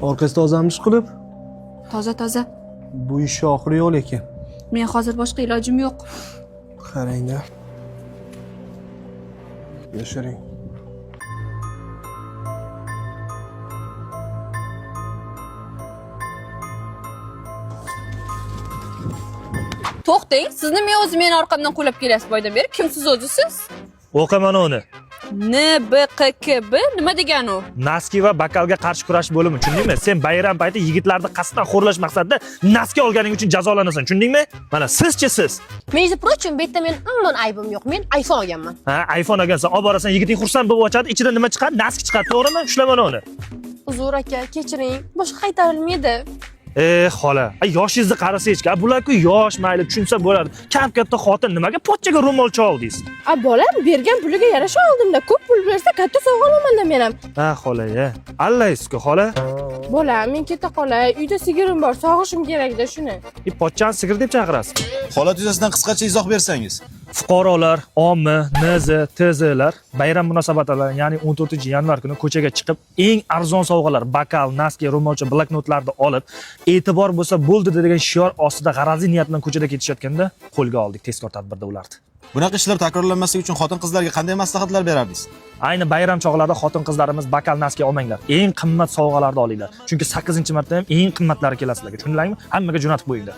Orqasi tozamish qilib, Toza. bu ish oxiri yo'q lekin. Men hozir boshqa ilojim yo'q. Qarang-da. Yashiring. To'xtang, sizni men o'zim meni orqamdan qo'llab kelyapsiz boydan beri. Kimsiz o'zi siz? O'qiman uni. NBQKB nima degani u? Naski va bakalga qarshi kurash bo'limi, tushundingmi? Sen bayram payti yigitlarni qasddan xo'rlash maqsadida naski olganing uchun jazolanasan, tushundingmi? Mana sizchi siz. Между прочим, bu yerda men umuman aybim yo'q. Men iPhone olganman. Ha, iPhone olgansan, olib borasan, yigiting xursand bo'lib ochadi, ichida nima chiqadi? Naski chiqadi, to'g'rimi? Ushlab mana uni. Uzr aka, kechiring. Boshqa qaytarilmaydi. Xola, yoshingizni qarasangchi, bular-ku yosh, mayli tushunsa bo'ladi. Katta xotin nimaga pochchaga ro'molcha oldingiz? Bolam bergan puliga yarasha oldimda. Ko'p pul bersa katta sovg'a olaman-da men ham. Ha, xola-ya. Allaysiz-ku, xola. Bolam, men keta qolay. Uyda sigirim bor, sog'ishim kerak-da shuni. Pochchani sigir deb chaqirasiz. Holat yuzasidan qisqacha izoh bersangiz. Fuqarolar, OMI, NZ, TZlar bayram munosabati bilan, ya'ni 14-yanvar kuni ko'chaga chiqib, eng arzon sovg'alar, bakal, naski, ro'molcha, bloknotlarni olib, e'tibor bo'lsa bo'ldi degan shior ostida g'arazli niyat bilan ko'chada ketishayotganda qo'lga oldik tezkor tadbirda ularni. Bunaqa ishlar takrorlanmasligi uchun xotin-qizlarga qanday maslahatlar berardingiz? Ayni bayram chog'larida xotin-qizlarimiz bakal, naski olmanglar. Eng qimmat sovg'alarni olinglar. Chunki 8-marta ham eng qimmatlari kelasizlarga. Tushundinglarmi? Hammaga jo'natib qo'yinglar.